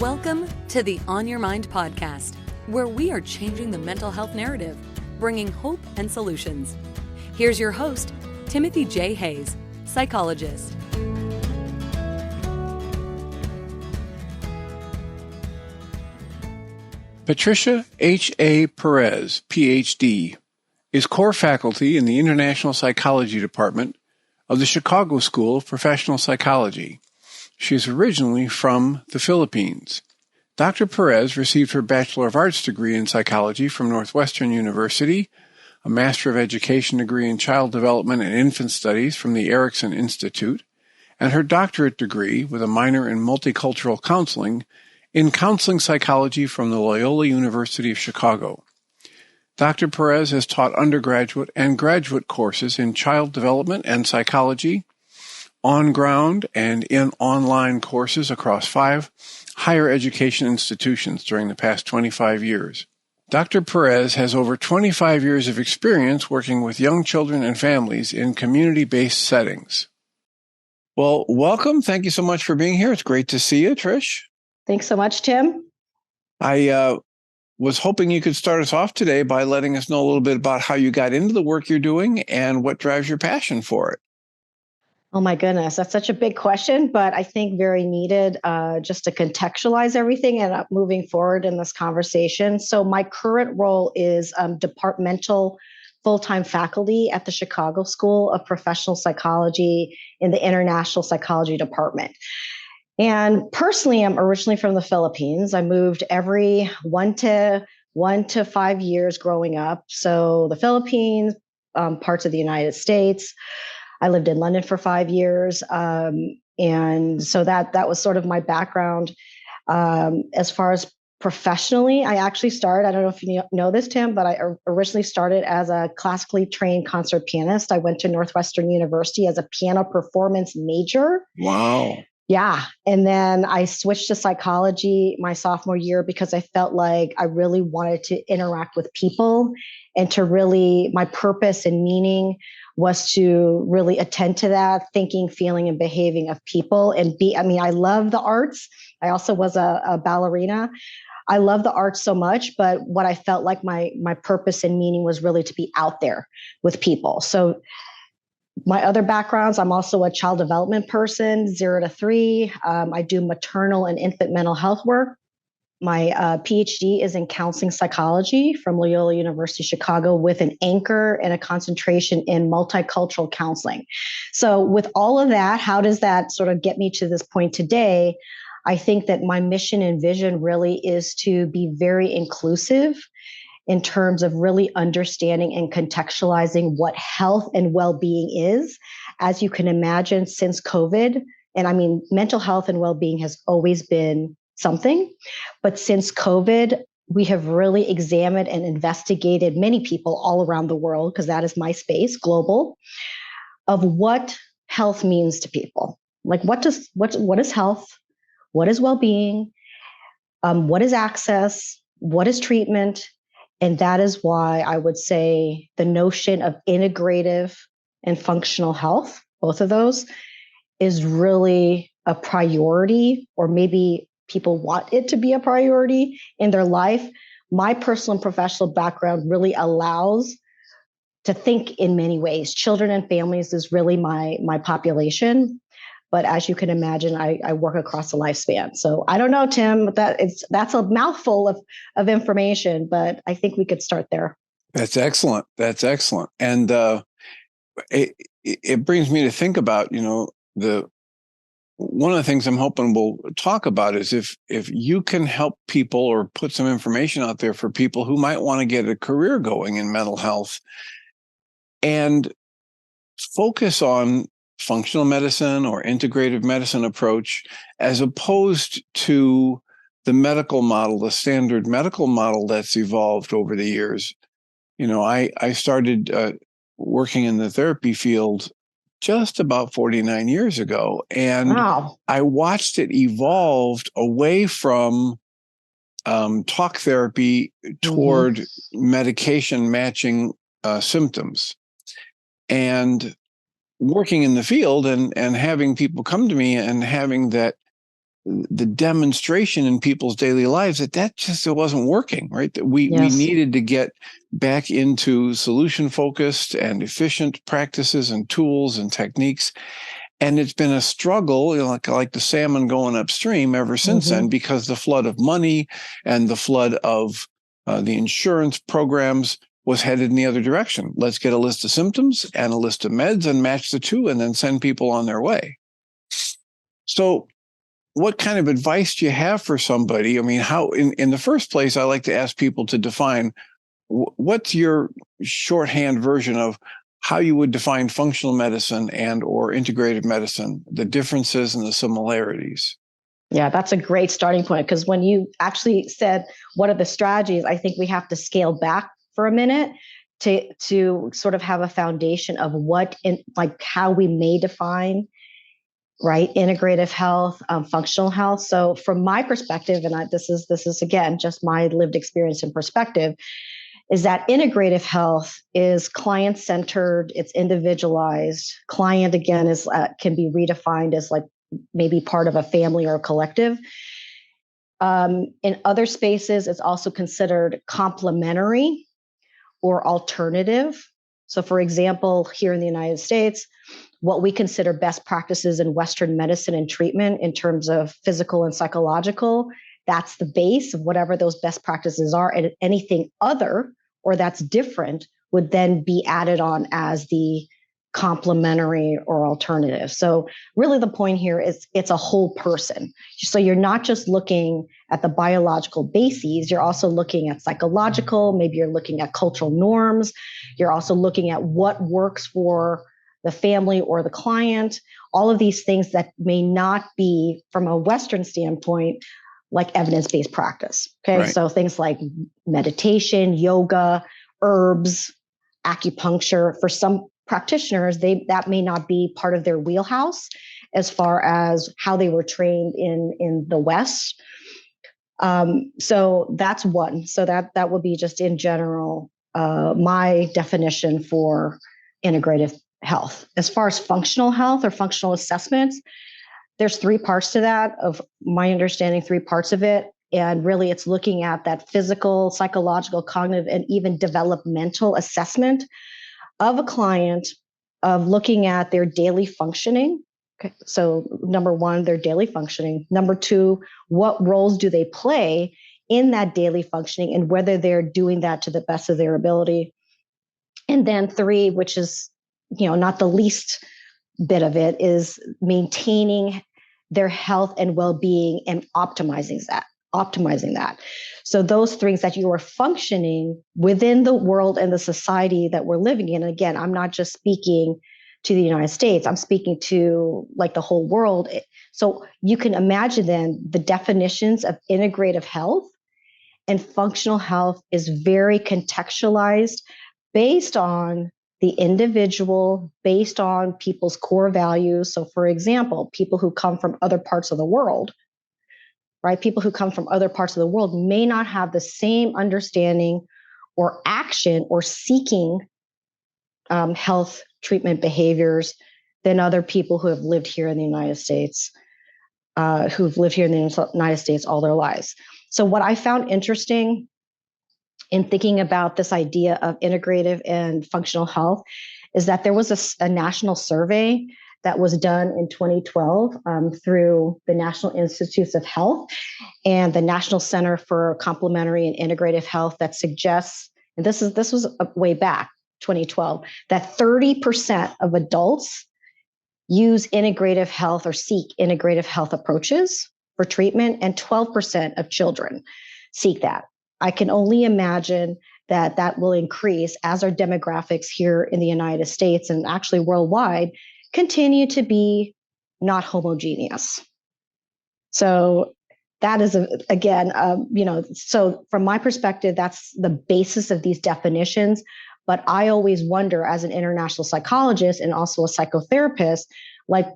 Welcome to the On Your Mind podcast, where we are changing the mental health narrative, bringing hope and solutions. Here's your host, Timothy J. Hayes, psychologist. Patricia H.A. Perez, Ph.D., is core faculty in the International Psychology Department of the Chicago School of Professional Psychology. She is originally from the Philippines. Dr. Perez received her Bachelor of Arts degree in psychology from Northwestern University, a Master of Education degree in Child Development and Infant Studies from the Erickson Institute, and her doctorate degree with a minor in multicultural counseling in counseling psychology from the Loyola University of Chicago. Dr. Perez has taught undergraduate and graduate courses in child development and psychology, on-ground and in online courses across 5 higher education institutions during the past 25 years. Dr. Perez has over 25 years of experience working with young children and families in community-based settings. Well, welcome. Thank you so much for being here. It's great to see you, Trish. Thanks so much, Tim. I was hoping you could start us off today by letting us know a little bit about how you got into the work you're doing and what drives your passion for it. Oh my goodness, that's such a big question, but I think very needed just to contextualize everything and moving forward in this conversation. So my current role is departmental full-time faculty at the Chicago School of Professional Psychology in the International Psychology Department. And personally, I'm originally from the Philippines. I moved every 1 to 5 years growing up. So the Philippines, parts of the United States. I lived in London for 5 years. And so that was sort of my background. As far as professionally, I actually started, I don't know if you know this, Tim, but I originally started as a classically trained concert pianist. I went to Northwestern University as a piano performance major. Wow. Yeah. And then I switched to psychology my sophomore year because I felt like I really wanted to interact with people and to really, my purpose and meaning was to really attend to that thinking, feeling, and behaving of people and I love the arts. I also was a ballerina. I love the arts so much, but what I felt like my purpose and meaning was really to be out there with people. So my other backgrounds, I'm also a child development person, 0 to 3. I do maternal and infant mental health work. My Ph.D. is in counseling psychology from Loyola University Chicago with an anchor and a concentration in multicultural counseling. So with all of that, how does that sort of get me to this point today? I think that my mission and vision really is to be very inclusive in terms of really understanding and contextualizing what health and well-being is. As you can imagine, since COVID, and mental health and well-being has always been something, but since COVID, we have really examined and investigated many people all around the world, because that is my space, global, of what health means to people. Like what is health? What is well-being? What is access? What is treatment? And that is why I would say the notion of integrative and functional health, both of those, is really a priority, or maybe people want it to be a priority in their life. My personal and professional background really allows to think in many ways. Children and families is really my population. But as you can imagine, I work across the lifespan. So I don't know, Tim, that's a mouthful of information, but I think we could start there. That's excellent. And it brings me to think about, one of the things I'm hoping we'll talk about is if you can help people or put some information out there for people who might want to get a career going in mental health and focus on functional medicine or integrative medicine approach, as opposed to the medical model, the standard medical model that's evolved over the years. I started working in the therapy field just about 49 years ago, and wow. I watched it evolved away from talk therapy toward medication matching symptoms. And working in the field and having people come to me and having that the demonstration in people's daily lives that just it wasn't working, right? That we needed to get back into solution focused and efficient practices and tools and techniques. And it's been a struggle, like the salmon going upstream ever since then, because the flood of money and the flood of the insurance programs was headed in the other direction. Let's get a list of symptoms and a list of meds and match the two and then send people on their way. So what kind of advice do you have for somebody? I mean, how, in the first place, I like to ask people to define what's your shorthand version of how you would define functional medicine and or integrative medicine, the differences and the similarities. Yeah, that's a great starting point, because when you actually said, what are the strategies, I think we have to scale back for a minute to sort of have a foundation of how we may define, right, integrative health, functional health. So from my perspective, and this is again just my lived experience and perspective, is that integrative health is client-centered, it's individualized. Client, again, is can be redefined as like maybe part of a family or a collective. In other spaces, it's also considered complementary or alternative. So for example, here in the United States, what we consider best practices in Western medicine and treatment in terms of physical and psychological, that's the base of whatever those best practices are. And anything other or that's different would then be added on as the complementary or alternative. So really the point here is it's a whole person. So you're not just looking at the biological bases, you're also looking at psychological, maybe you're looking at cultural norms, you're also looking at what works for the family or the client, all of these things that may not be, from a Western standpoint, like evidence-based practice. Okay, right. So things like meditation, yoga, herbs, acupuncture, for some practitioners, that may not be part of their wheelhouse as far as how they were trained in the West. So that's one. So that would be just in general my definition for integrative health. As far as functional health or functional assessments, there's three parts to that, of my understanding, three parts of it. And really it's looking at that physical, psychological, cognitive, and even developmental assessment of a client, of looking at their daily functioning. Okay. So number one, their daily functioning. Number two, what roles do they play in that daily functioning and whether they're doing that to the best of their ability. And then three, which is, not the least bit of it, is maintaining their health and well-being and optimizing that. So those things that you are functioning within the world and the society that we're living in. And again, I'm not just speaking to the United States, I'm speaking to like the whole world. So you can imagine then the definitions of integrative health and functional health is very contextualized based on the individual, based on people's core values. So for example, people who come from other parts of the world, right? People who come from other parts of the world may not have the same understanding or action or seeking health treatment behaviors than other people who have lived here in the United States, all their lives. So what I found interesting in thinking about this idea of integrative and functional health is that there was a national survey that was done in 2012 through the National Institutes of Health and the National Center for Complementary and Integrative Health that suggests, and this was way back, 2012, that 30% of adults use integrative health or seek integrative health approaches for treatment, and 12% of children seek that. I can only imagine that will increase as our demographics here in the United States and actually worldwide continue to be not homogeneous. So that is, so from my perspective, that's the basis of these definitions. But I always wonder, as an international psychologist and also a psychotherapist, like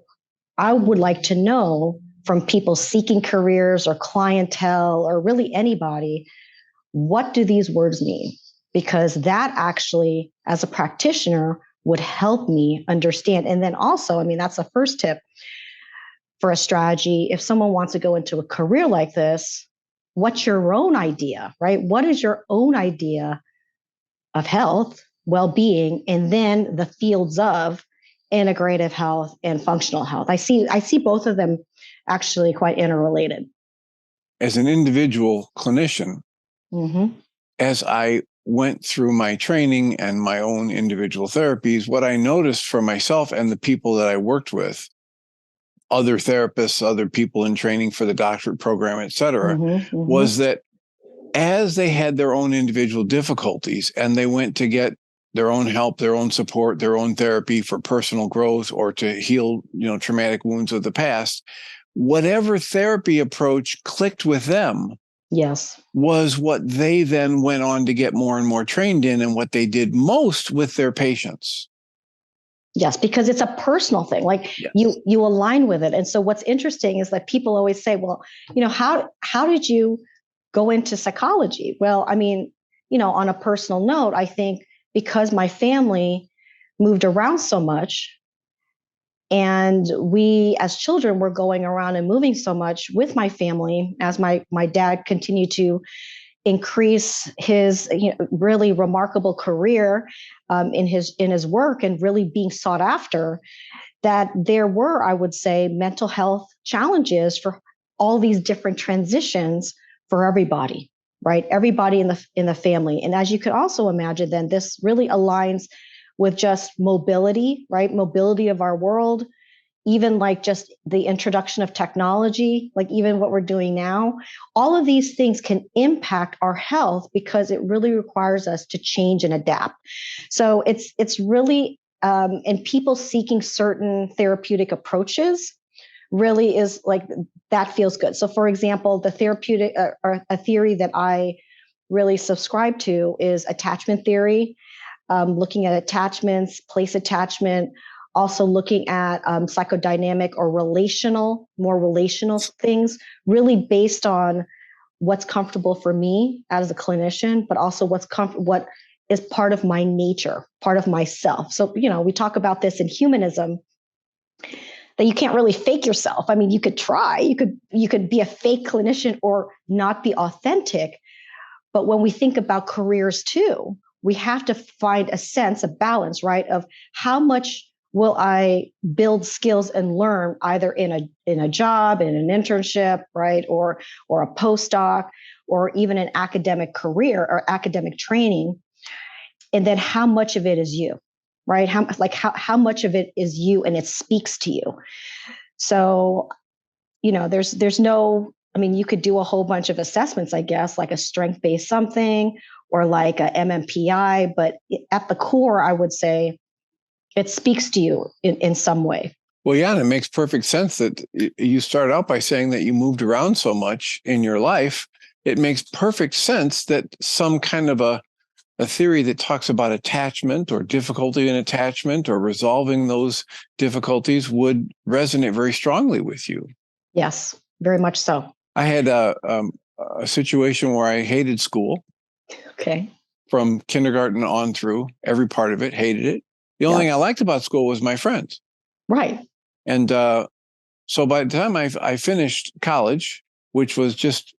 I would like to know from people seeking careers or clientele or really anybody, what do these words mean? Because that actually, as a practitioner, would help me understand. And then also, that's the first tip. for a strategy. If someone wants to go into a career like this, what's your own idea, right? What is your own idea of health, well-being, and then the fields of integrative health and functional health? I see both of them actually quite interrelated. As an individual clinician, as I went through my training and my own individual therapies, what I noticed for myself and the people that I worked with, other therapists, other people in training for the doctorate program, et cetera, was that as they had their own individual difficulties and they went to get their own help, their own support, their own therapy for personal growth or to heal, traumatic wounds of the past, whatever therapy approach clicked with them, yes, was what they then went on to get more and more trained in and what they did most with their patients. Yes, because it's a personal thing. Like you align with it. And so what's interesting is that people always say, well, how did you go into psychology? Well, I mean, on a personal note, I think because my family moved around so much and we as children were going around and moving so much with my family as my dad continued to increase his really remarkable career in his work and really being sought after, that there were, I would say, mental health challenges for all these different transitions for everybody, right? Everybody in the family. And as you could also imagine, then this really aligns with just mobility, right? Mobility of our world, even like just the introduction of technology, like even what we're doing now, all of these things can impact our health because it really requires us to change and adapt. So it's really, and people seeking certain therapeutic approaches really is like, that feels good. So for example, the therapeutic or a theory that I really subscribe to is attachment theory, looking at attachments, place attachment, also looking at psychodynamic or more relational things, really based on what's comfortable for me as a clinician, but also what is part of my nature, part of myself. So, we talk about this in humanism, that you can't really fake yourself. I mean, you could try, you could be a fake clinician or not be authentic. But when we think about careers too, we have to find a sense of balance, right? Of how much will I build skills and learn either in a job, in an internship, right? Or a postdoc, or even an academic career or academic training. And then how much of it is you, right? How much of it is you and it speaks to you. So, there's no, I mean, you could do a whole bunch of assessments, I guess, like a strength-based something or like a MMPI, but at the core, I would say it speaks to you in some way. Well, yeah, and it makes perfect sense that you start out by saying that you moved around so much in your life. It makes perfect sense that some kind of a theory that talks about attachment or difficulty in attachment or resolving those difficulties would resonate very strongly with you. Yes, very much so. I had a situation where I hated school. Okay. From kindergarten on through, every part of it, hated it. The only thing I liked about school was my friends. Right. And so by the time I finished college, which was just,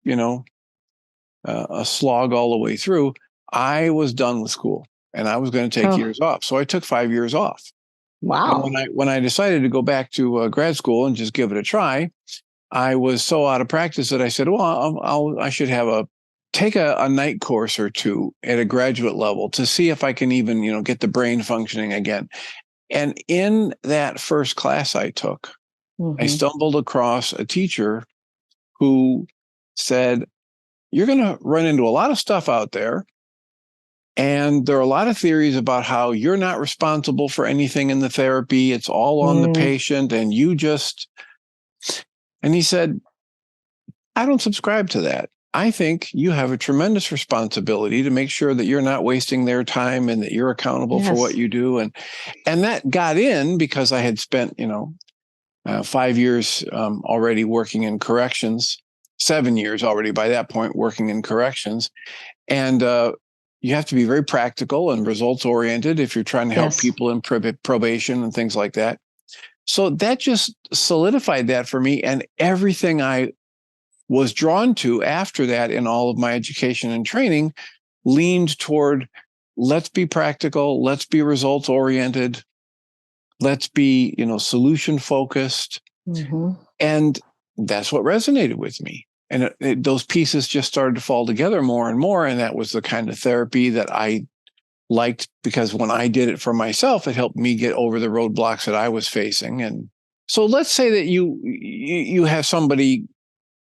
a slog all the way through, I was done with school and I was going to take years off. So I took 5 years off. Wow. And when I decided to go back to grad school and just give it a try, I was so out of practice that I said, well, I should take a night course or two at a graduate level to see if I can even, get the brain functioning again. And in that first class I took, I stumbled across a teacher who said, you're going to run into a lot of stuff out there. And there are a lot of theories about how you're not responsible for anything in the therapy. It's all on the patient and and he said, I don't subscribe to that. I think you have a tremendous responsibility to make sure that you're not wasting their time and that you're accountable for what you do. And that got in because I had spent, 5 years already working in corrections, 7 years already by that point working in corrections. And you have to be very practical and results oriented if you're trying to help people in probation and things like that. So that just solidified that for me, and everything I was drawn to after that in all of my education and training leaned toward, let's be practical, let's be results oriented, let's be, solution focused. Mm-hmm. And that's what resonated with me. And those pieces just started to fall together more and more. And that was the kind of therapy that I liked, because when I did it for myself, it helped me get over the roadblocks that I was facing. And so let's say that you have somebody,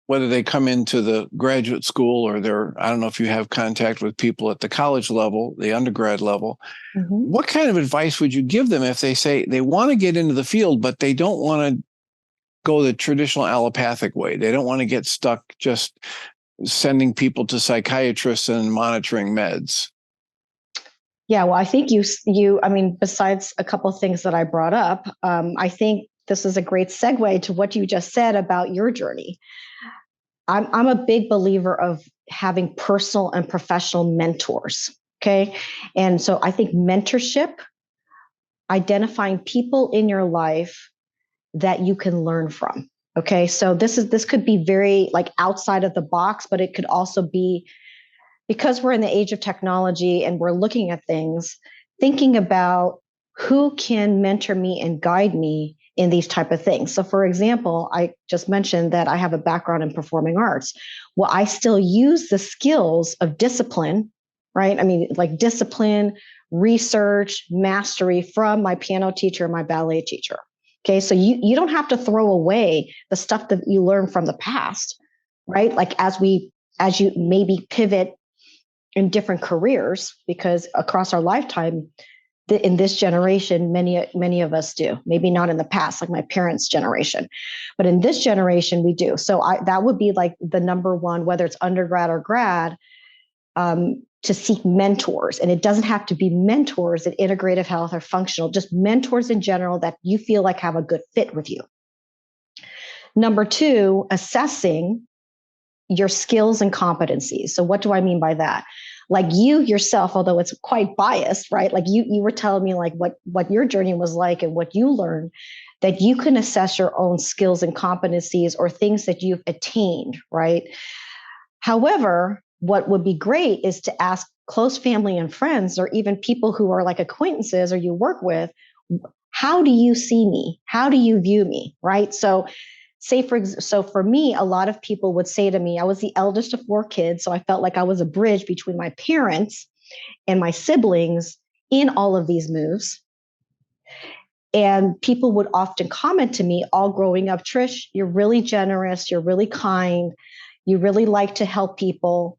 whether they come into the graduate school or I don't know if you have contact with people at the college level, the undergrad level. Mm-hmm. What kind of advice would you give them if they say they want to get into the field, but they don't want to go the traditional allopathic way? They don't want to get stuck just sending people to psychiatrists and monitoring meds. Yeah, well, I think besides a couple of things that I brought up, I think this is a great segue to what you just said about your journey. I'm a big believer of having personal and professional mentors. Okay. And so I think mentorship, identifying people in your life that you can learn from. Okay. So this could be very like outside of the box, but it could also be, because we're in the age of technology and we're looking at things, thinking about who can mentor me and guide me in these type of things. So for example, I just mentioned that I have a background in performing arts. Well, I still use the skills of discipline, right? I mean, like discipline, research, mastery from my piano teacher and my ballet teacher. Okay, so you don't have to throw away the stuff that you learned from the past, right? Like as you maybe pivot in different careers, because across our lifetime, in this generation, many of us do. Maybe not in the past, like my parents' generation, but in this generation, we do. So that would be like the number one, whether it's undergrad or grad, to seek mentors. And it doesn't have to be mentors in integrative health or functional, just mentors in general that you feel like have a good fit with you. Number two, assessing your skills and competencies. So what do I mean by that? Like you yourself, although it's quite biased, right? Like you were telling me like what your journey was like and what you learned, that you can assess your own skills and competencies or things that you've attained, right? However, what would be great is to ask close family and friends, or even people who are like acquaintances or you work with, how do you see me? How do you view me, right? So for me, a lot of people would say to me, I was the eldest of 4 kids, so I felt like I was a bridge between my parents and my siblings in all of these moves. And people would often comment to me all growing up, Trish, you're really generous, you're really kind, you really like to help people.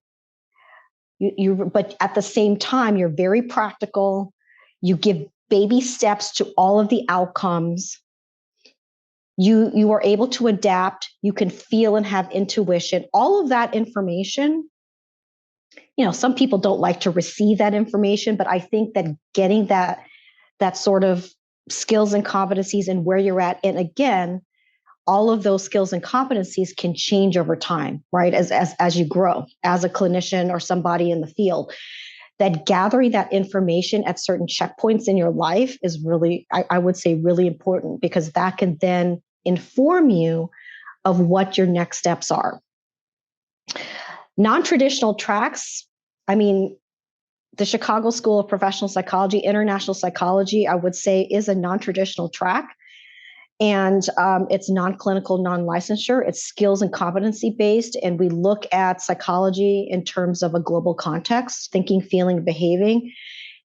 But at the same time, you're very practical. You give baby steps to all of the outcomes. You are able to adapt. You can feel and have intuition. All of that information, some people don't like to receive that information, but I think that getting that sort of skills and competencies and where you're at, and again, all of those skills and competencies can change over time, right? As you grow as a clinician or somebody in the field, that gathering that information at certain checkpoints in your life is really, I would say, really important, because that can then inform you of what your next steps are. Non-traditional tracks, I mean, the Chicago School of Professional Psychology, International Psychology, I would say, is a non-traditional track. And it's non-clinical, non-licensure. It's skills and competency based. And we look at psychology in terms of a global context, thinking, feeling, behaving,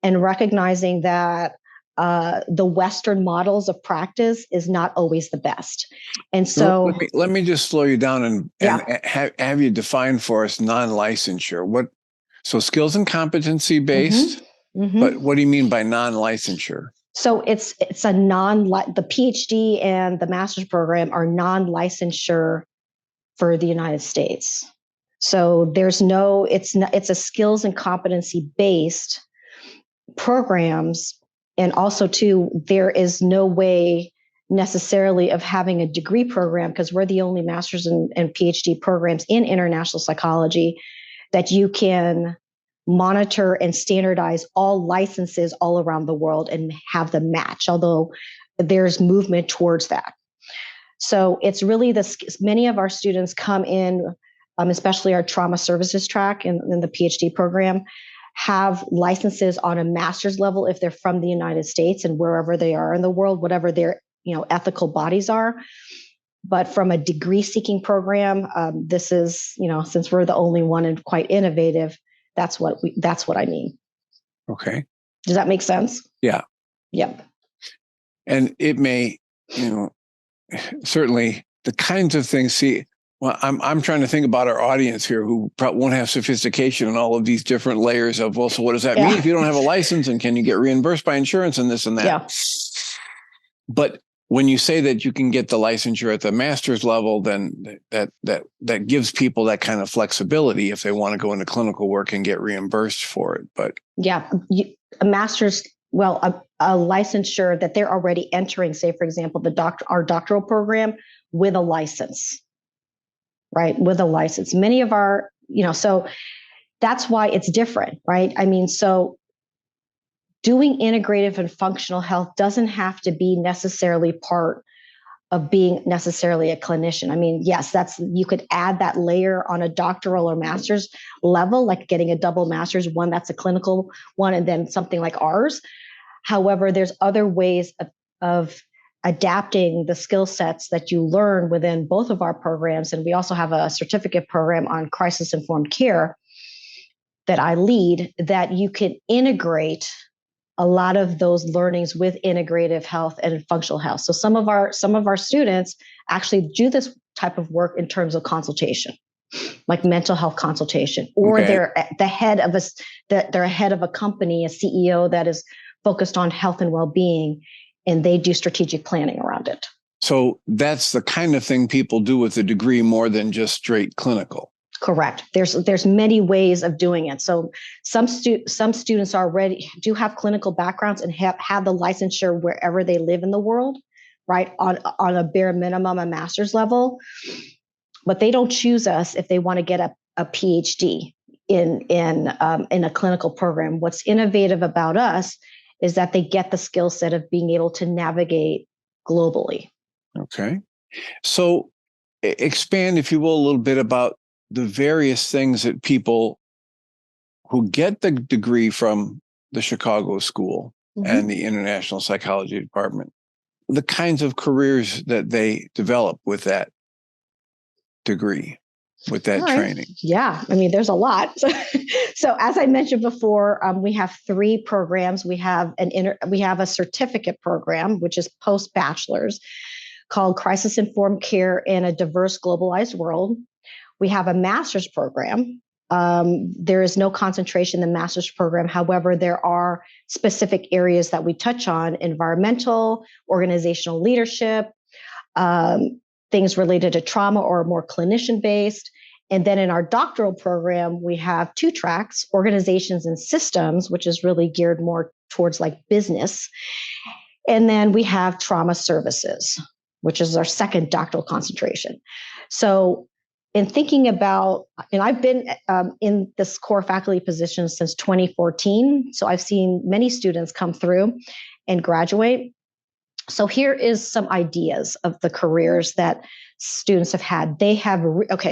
and recognizing that the Western models of practice is not always the best. And so let me just slow you down and have you define for us non-licensure. So skills and competency based, but what do you mean by non-licensure? So it's the Ph.D. and the master's program are non-licensure for the United States. So it's a skills and competency based programs. And also too, there is no way necessarily of having a degree program, because we're the only master's and PhD programs in international psychology that you can monitor and standardize all licenses all around the world and have them match. Although there's movement towards that. So it's really many of our students come in, especially our trauma services track in the PhD program, have licenses on a master's level if they're from the United States and wherever they are in the world, whatever their ethical bodies are. But from a degree seeking program, this is, since we're the only one and quite innovative, that's what I mean. Okay. Does that make sense? Yeah. Yep. And it may, certainly the kinds of things. Well, I'm trying to think about our audience here who probably won't have sophistication in all of these different layers of, well, so what does that mean if you don't have a license, and can you get reimbursed by insurance and this and that? Yeah. But when you say that you can get the licensure at the master's level, then that gives people that kind of flexibility if they want to go into clinical work and get reimbursed for it. But yeah, a master's, a licensure that they're already entering, say, for example, our doctoral program with a license, right? With a license. Many of our, so that's why it's different, right? I mean, so doing integrative and functional health doesn't have to be necessarily part of being necessarily a clinician. I mean, yes, you could add that layer on a doctoral or master's level, like getting a double master's, one that's a clinical one, and then something like ours. However, there's other ways of adapting the skill sets that you learn within both of our programs. And we also have a certificate program on crisis-informed care that I lead, that you can integrate a lot of those learnings with integrative health and functional health. So some of our students actually do this type of work in terms of consultation, like mental health consultation, or they're the head of they're a head of a company, a CEO that is focused on health and well-being, and they do strategic planning around it. So that's the kind of thing people do with a degree more than just straight clinical. Correct. There's many ways of doing it. So some students do have clinical backgrounds and have the licensure wherever they live in the world, right? On a bare minimum, a master's level, but they don't choose us if they want to get a PhD in a clinical program. What's innovative about us is that they get the skill set of being able to navigate globally. Okay. So expand, if you will, a little bit about the various things that people who get the degree from the Chicago School and the International Psychology Department, the kinds of careers that they develop with that degree, with that training. Yeah, I mean, there's a lot. So as I mentioned before, we have 3 programs. We have a certificate program, which is post-bachelor's, called Crisis-Informed Care in a Diverse Globalized World. We have a master's program. There is no concentration in the master's program. However, there are specific areas that we touch on: environmental, organizational leadership, things related to trauma or more clinician-based. And then in our doctoral program, we have 2 tracks: organizations and systems, which is really geared more towards like business. And then we have trauma services, which is our second doctoral concentration. So in thinking about, and I've been in this core faculty position since 2014. So I've seen many students come through and graduate. So here is some ideas of the careers that students have had.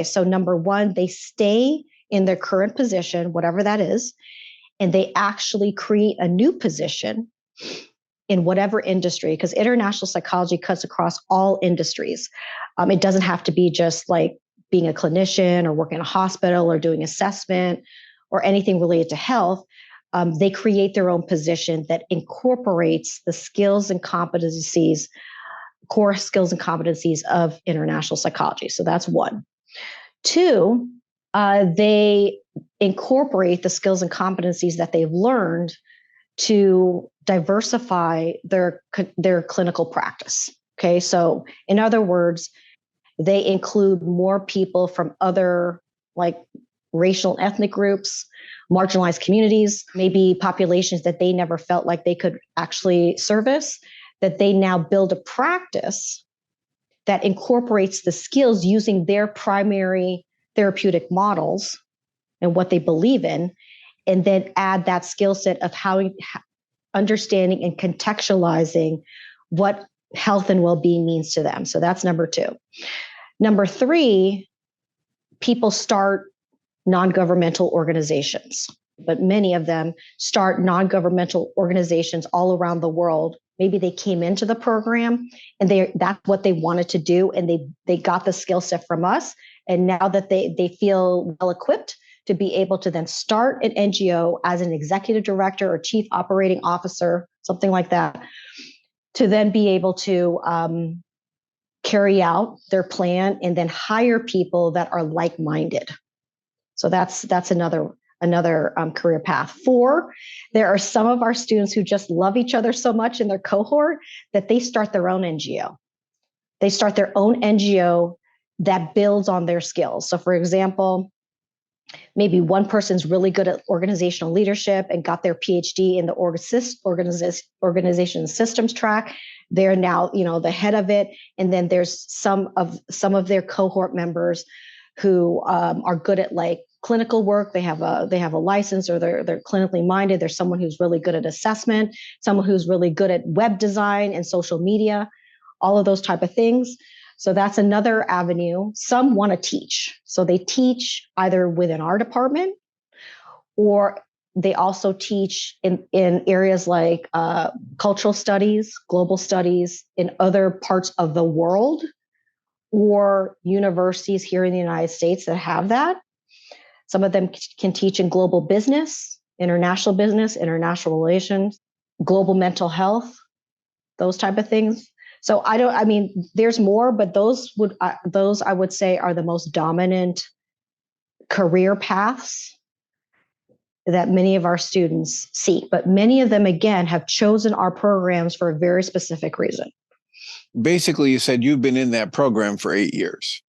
So number 1, they stay in their current position, whatever that is, and they actually create a new position in whatever industry, because international psychology cuts across all industries. It doesn't have to be just like being a clinician or working in a hospital or doing assessment or anything related to health. They create their own position that incorporates the skills and competencies, core skills and competencies of international psychology. So that's 1. 2, they incorporate the skills and competencies that they've learned to diversify their clinical practice. Okay, so in other words, they include more people from other like racial and ethnic groups, marginalized communities, maybe populations that they never felt like they could actually service, that they now build a practice that incorporates the skills using their primary therapeutic models and what they believe in, and then add that skill set of how understanding and contextualizing what health and well-being means to them. So that's number 2. Number 3, people start non-governmental organizations, but many of them start non-governmental organizations all around the world. Maybe they came into the program and that's what they wanted to do, and they got the skill set from us. And now that they feel well equipped to be able to then start an NGO as an executive director or chief operating officer, something like that, to then be able to carry out their plan and then hire people that are like-minded. So that's another career path. 4, there are some of our students who just love each other so much in their cohort that they start their own NGO. They start their own NGO that builds on their skills. So for example, maybe one person's really good at organizational leadership and got their PhD in the organization systems track. They're now, the head of it. And then there's some of their cohort members who are good at like clinical work. They have a license, or they're clinically minded. There's someone who's really good at assessment, someone who's really good at web design and social media, all of those type of things. So that's another avenue. Some want to teach. So they teach either within our department, or they also teach in areas like cultural studies, global studies in other parts of the world, or universities here in the United States that have that. Some of them can teach in global business, international relations, global mental health, those type of things. So there's more, but those I would say are the most dominant career paths that many of our students seek. But many of them, again, have chosen our programs for a very specific reason. Basically, you said you've been in that program for 8 years.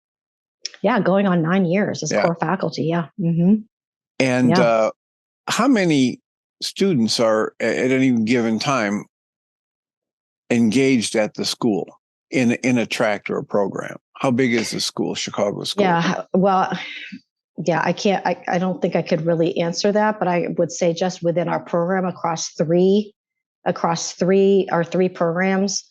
Yeah, going on 9 years as core faculty. Yeah. Mm-hmm. And how many students are at any given time engaged at the school in a tract or a program? How big is the school, Chicago School? Yeah, well, I don't think I could really answer that, but I would say just within our program across three programs,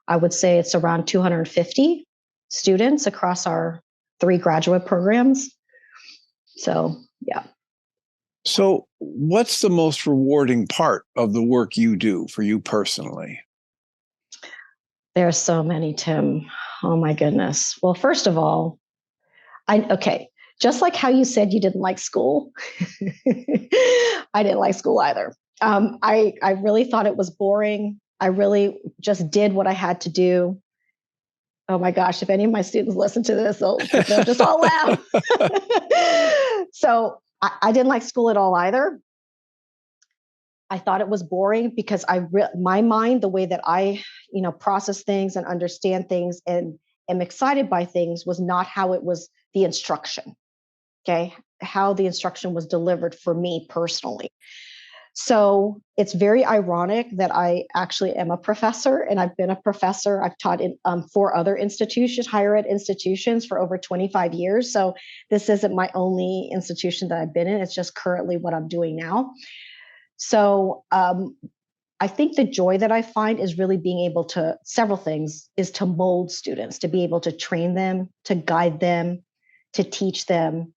I would say it's around 250 students across our 3 graduate programs. So, yeah. So what's the most rewarding part of the work you do for you personally? There's so many, Tim. Oh my goodness. Well, first of all, just like how you said you didn't like school, I didn't like school either. I really thought it was boring. I really just did what I had to do. Oh my gosh, if any of my students listen to this, they'll just all laugh. So I didn't like school at all either. I thought it was boring because my mind, the way that I, process things and understand things and am excited by things was not how it was the instruction. Okay. How the instruction was delivered for me personally. So it's very ironic that I actually am a professor, and I've been a professor. I've taught in 4 other institutions, higher ed institutions, for over 25 years. So this isn't my only institution that I've been in. It's just currently what I'm doing now. So I think the joy that I find is really being able to, several things, is to mold students, to be able to train them, to guide them, to teach them,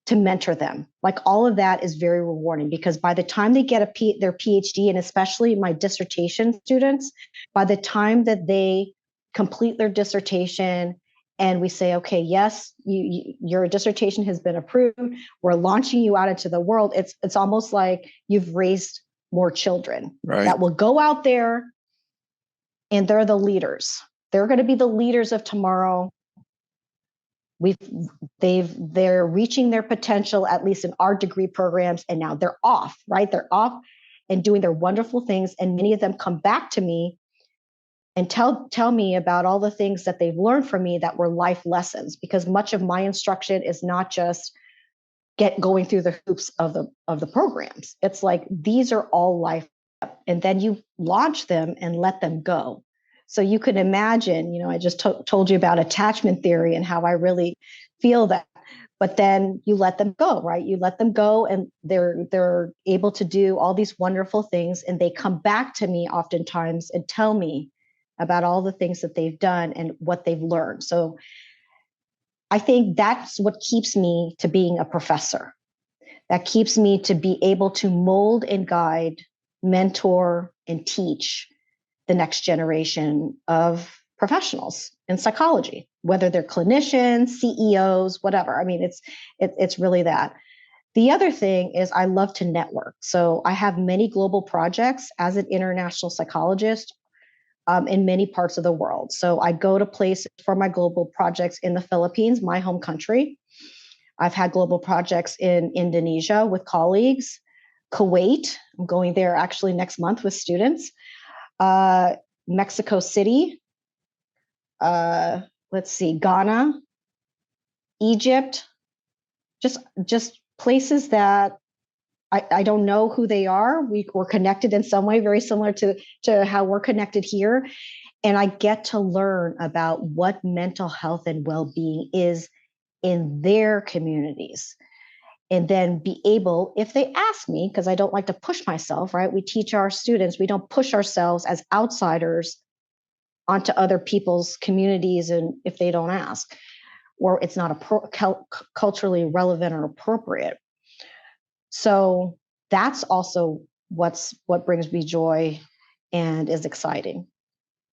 to mentor them. Like all of that is very rewarding, because by the time they get their PhD, and especially my dissertation students, by the time that they complete their dissertation and we say, okay, yes, your dissertation has been approved, we're launching you out into the world, it's almost like you've raised more children that will go out there, and they're the leaders. They're going to be the leaders of tomorrow. They're reaching their potential, at least in our degree programs, and now they're off, right? They're off and doing their wonderful things. And many of them come back to me and tell me about all the things that they've learned from me that were life lessons, because much of my instruction is not just going through the hoops of the programs. It's like, these are all life, and then you launch them and let them go. So you can imagine, I just told you about attachment theory and how I really feel that, but then you let them go, right? You let them go, and they're able to do all these wonderful things, and they come back to me oftentimes and tell me about all the things that they've done and what they've learned. So I think that's what keeps me to being a professor. That keeps me to be able to mold and guide, mentor, and teach the next generation of professionals in psychology, whether they're clinicians, CEOs, whatever. I mean, it's really that. The other thing is I love to network. So I have many global projects as an international psychologist in many parts of the world. So I go to places for my global projects in the Philippines, my home country. I've had global projects in Indonesia with colleagues, Kuwait. I'm going there actually next month with students. Mexico City. Let's see, Ghana, Egypt. Just places that I don't know who they are. We're connected in some way, very similar to how we're connected here. And I get to learn about what mental health and well-being is in their communities. And then be able, if they ask me, because I don't like to push myself, right? We teach our students, we don't push ourselves as outsiders onto other people's communities, and if they don't ask, or it's not culturally relevant or appropriate. So that's also what brings me joy and is exciting.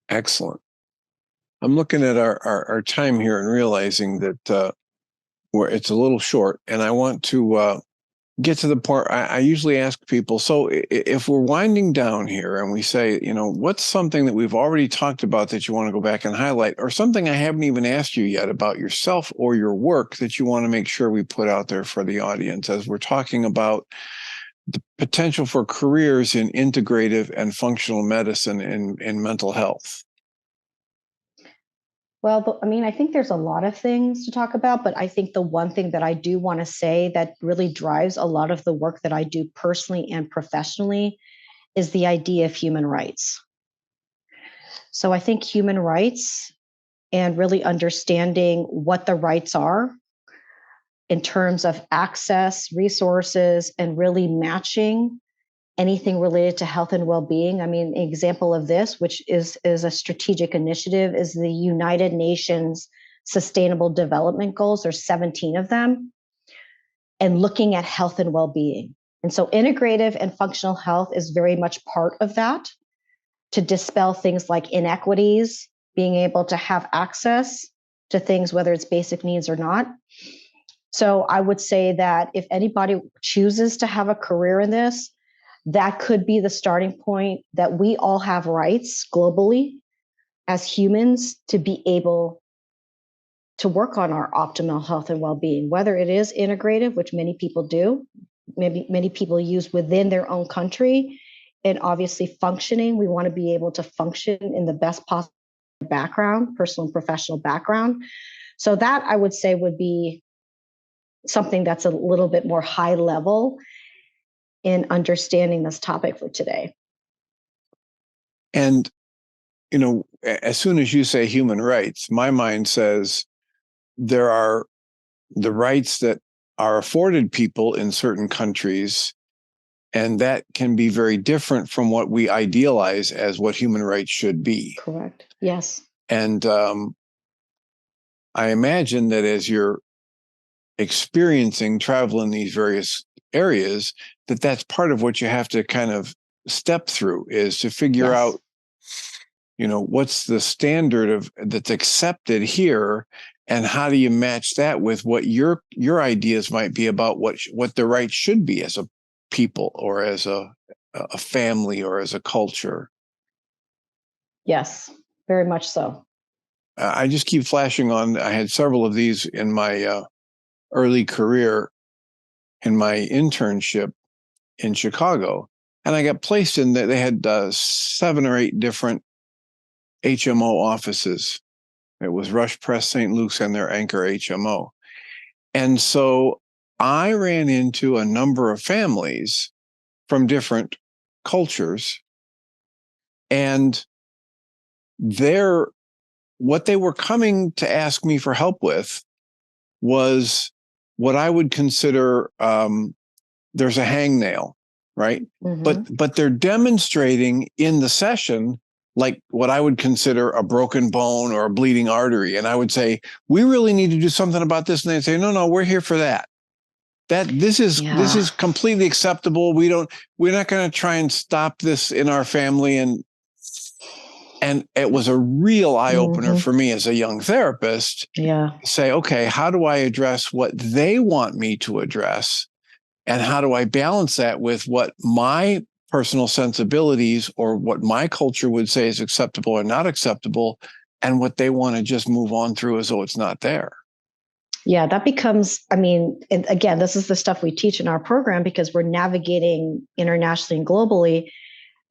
Excellent. I'm looking at our time here and realizing that where it's a little short, and I want to get to the part I usually ask people. So if we're winding down here and we say, what's something that we've already talked about that you want to go back and highlight, or something I haven't even asked you yet about yourself or your work that you want to make sure we put out there for the audience as we're talking about the potential for careers in integrative and functional medicine and mental health? Well, I think there's a lot of things to talk about, but I think the one thing that I do want to say that really drives a lot of the work that I do personally and professionally is the idea of human rights. So I think human rights and really understanding what the rights are in terms of access, resources, and really matching anything related to health and well-being. I mean, an example of this, which is a strategic initiative, is the United Nations Sustainable Development Goals. There's 17 of them, and looking at health and well-being. And so integrative and functional health is very much part of that, to dispel things like inequities, being able to have access to things, whether it's basic needs or not. So I would say that if anybody chooses to have a career in this, that could be the starting point, that we all have rights globally as humans to be able to work on our optimal health and well-being, whether it is integrative, which many people do, maybe many people use within their own country, and obviously functioning. We want to be able to function in the best possible background, personal and professional background. So that I would say would be something that's a little bit more high level in understanding this topic for today. And, as soon as you say human rights, my mind says there are the rights that are afforded people in certain countries, and that can be very different from what we idealize as what human rights should be. Correct. Yes. And I imagine that as you're experiencing travel in these various areas, that's part of what you have to kind of step through, is to figure out, what's the standard that's accepted here, and how do you match that with what your ideas might be about what the rights should be as a people, or as a family, or as a culture. Yes, very much so. I just keep flashing on. I had several of these in my early career in my internship in Chicago, and I got placed in that. They had 7 or 8 different HMO offices. It was Rush Press St. Luke's and their anchor HMO. And so I ran into a number of families from different cultures, and what they were coming to ask me for help with was what I would consider there's a hangnail, right? Mm-hmm. But they're demonstrating in the session like what I would consider a broken bone or a bleeding artery. And I would say, we really need to do something about this. And they'd say, no, we're here for that. This is completely acceptable. We're not going to try and stop this in our family. And it was a real eye opener for me as a young therapist. Yeah. Say, okay, how do I address what they want me to address? And how do I balance that with what my personal sensibilities or what my culture would say is acceptable or not acceptable, and what they want to just move on through as though it's not there? Yeah, that becomes, and again, this is the stuff we teach in our program because we're navigating internationally and globally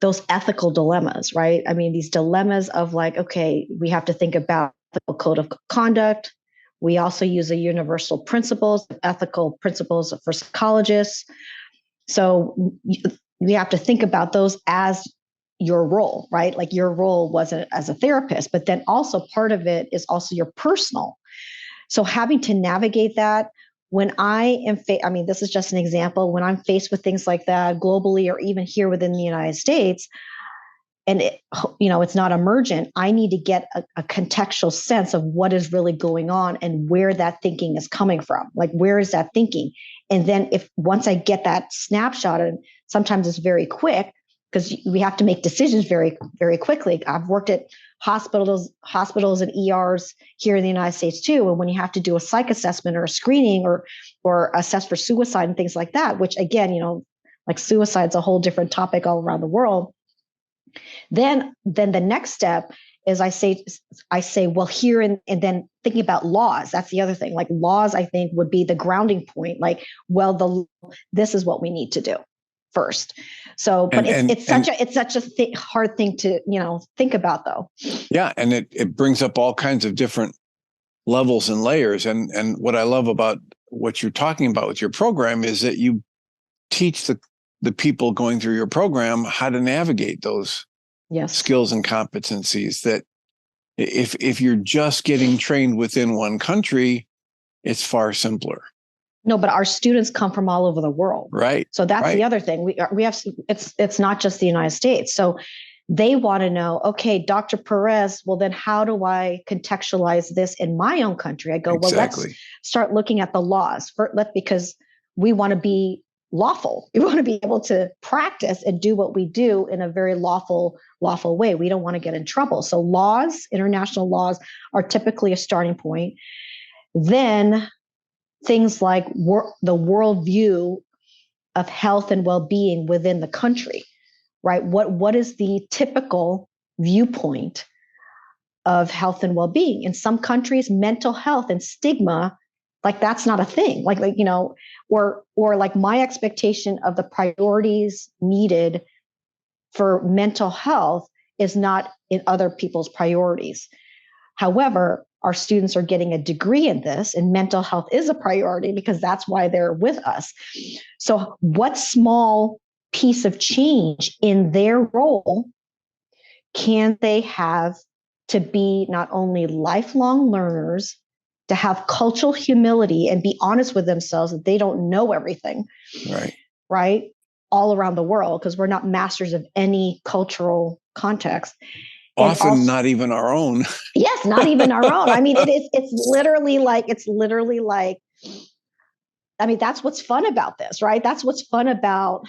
those ethical dilemmas, right? I mean, these dilemmas of like, okay, we have to think about the code of conduct. We also use the universal principles, ethical principles for psychologists. So we have to think about those as your role, right? Like your role was as a therapist, but then also part of it is also your personal. So having to navigate that when I am, this is just an example, when I'm faced with things like that globally or even here within the United States, and it's not emergent, I need to get a contextual sense of what is really going on and where that thinking is coming from. Like, where is that thinking? And then once I get that snapshot, and sometimes it's very quick because we have to make decisions very, very quickly. I've worked at hospitals and ERs here in the United States too. And when you have to do a psych assessment or a screening or assess for suicide and things like that, which again, like suicide's a whole different topic all around the world. Then the next step is I say, well, here and then thinking about laws. That's the other thing. Like laws, I think, would be the grounding point. Like, well, this is what we need to do first. So, but it's such a hard thing to think about, though. Yeah, and it brings up all kinds of different levels and layers. And what I love about what you're talking about with your program is that you teach the people going through your program how to navigate those skills and competencies that if you're just getting trained within one country, it's far simpler. No, but our students come from all over the world. Right. So that's the other thing. We have, it's not just the United States. So they want to know, okay, Dr. Perez, well, then how do I contextualize this in my own country? I go, well, let's start looking at the laws because we want to be lawful. We want to be able to practice and do what we do in a very lawful way. We don't want to get in trouble. So laws, international laws, are typically a starting point. Then things like the worldview of health and well-being within the country, right? What is the typical viewpoint of health and well-being? In some countries, mental health and stigma, like that's not a thing. Or like my expectation of the priorities needed for mental health is not in other people's priorities. However, our students are getting a degree in this, and mental health is a priority because that's why they're with us. So what small piece of change in their role can they have to be not only lifelong learners, to have cultural humility and be honest with themselves that they don't know everything, right? All around the world, because we're not masters of any cultural context. Often also, not even our own. Yes, not even our own. I mean, it's literally like, that's what's fun about this, right? That's what's fun about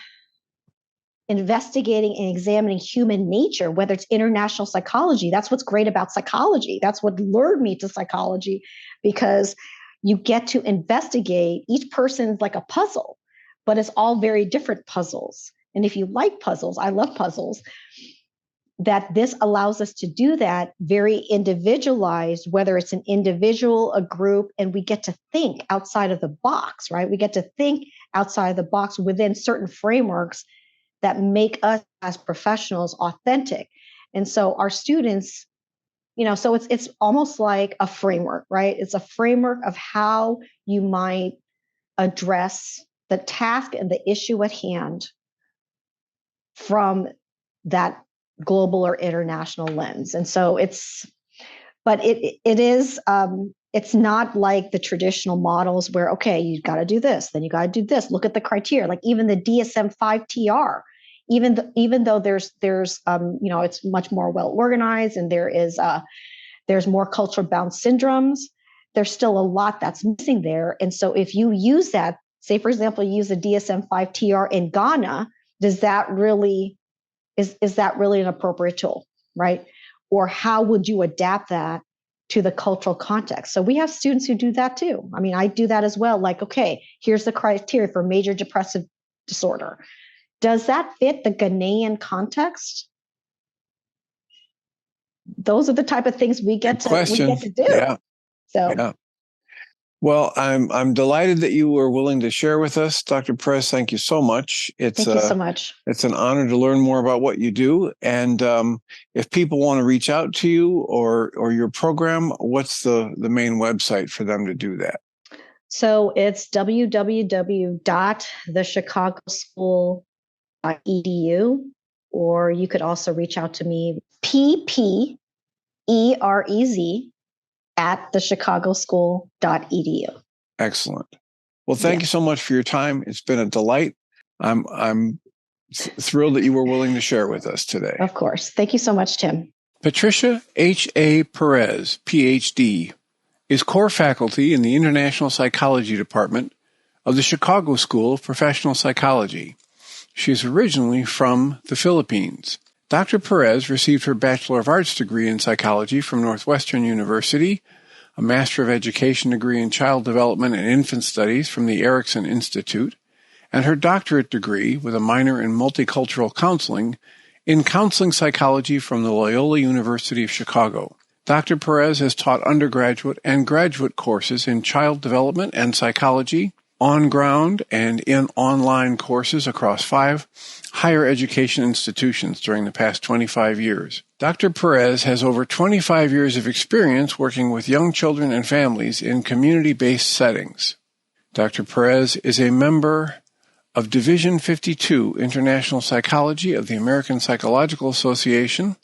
investigating and examining human nature, whether it's international psychology. That's what's great about psychology. That's what lured me to psychology, because you get to investigate each person's like a puzzle, but it's all very different puzzles. And if you like puzzles, I love puzzles, that this allows us to do that very individualized, whether it's an individual, a group, and we get to think outside of the box, right? We get to think outside of the box within certain frameworks that make us as professionals authentic. And so our students, so it's almost like a framework, right? It's a framework of how you might address the task and the issue at hand from that global or international lens. And so it's not like the traditional models where, okay, you got to do this, then you got to do this. Look at the criteria, like even the DSM-5 TR, even though there's it's much more well organized, and there's more cultural bound syndromes, there's still a lot that's missing there. And so if you use that, say for example, you use the DSM-5 TR in Ghana, is that really an appropriate tool, right? Or how would you adapt that to the cultural context? So we have students who do that too. I mean, I do that as well. Like, okay, here's the criteria for major depressive disorder. Does that fit the Ghanaian context? Those are the type of things we get to do. Yeah. So. Yeah. Well, I'm delighted that you were willing to share with us, Dr. Perez. Thank you so much. Thank you so much. It's an honor to learn more about what you do. And if people want to reach out to you or your program, what's the main website for them to do that? So it's www.thechicagoschool.edu, or you could also reach out to me, PPEREZ @thechicagoschool.edu. Excellent. Well, thank you so much for your time. It's been a delight. I'm thrilled that you were willing to share with us today. Of course. Thank you so much, Tim. Patricia H.A. Perez, Ph.D., is core faculty in the International Psychology Department of the Chicago School of Professional Psychology. She is originally from the Philippines. Dr. Perez received her Bachelor of Arts degree in psychology from Northwestern University, a Master of Education degree in Child Development and Infant Studies from the Erickson Institute, and her doctorate degree with a minor in multicultural counseling in counseling psychology from the Loyola University of Chicago. Dr. Perez has taught undergraduate and graduate courses in child development and psychology, on-ground and in online courses across 5 higher education institutions during the past 25 years. Dr. Perez has over 25 years of experience working with young children and families in community-based settings. Dr. Perez is a member of Division 52 International Psychology of the American Psychological Association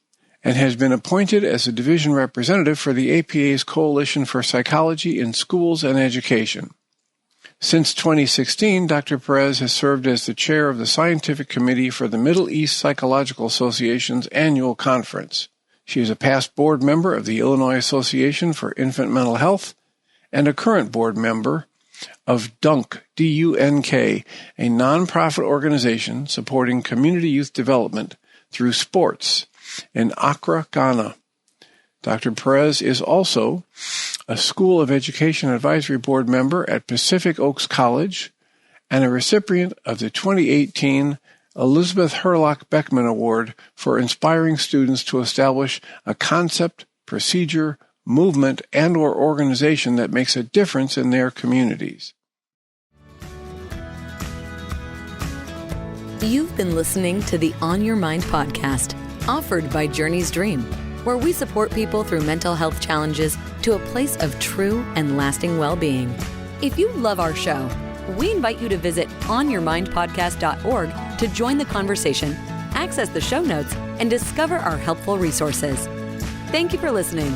and has been appointed as a division representative for the APA's Coalition for Psychology in Schools and Education. Since 2016, Dr. Perez has served as the chair of the Scientific Committee for the Middle East Psychological Association's annual conference. She is a past board member of the Illinois Association for Infant Mental Health and a current board member of DUNK, D-U-N-K, a nonprofit organization supporting community youth development through sports in Accra, Ghana. Dr. Perez is also a School of Education Advisory Board member at Pacific Oaks College and a recipient of the 2018 Elizabeth Hurlock Beckman Award for inspiring students to establish a concept, procedure, movement, and/or organization that makes a difference in their communities. You've been listening to the On Your Mind podcast, offered by Journey's Dream, where we support people through mental health challenges to a place of true and lasting well-being. If you love our show, we invite you to visit onyourmindpodcast.org to join the conversation, access the show notes, and discover our helpful resources. Thank you for listening.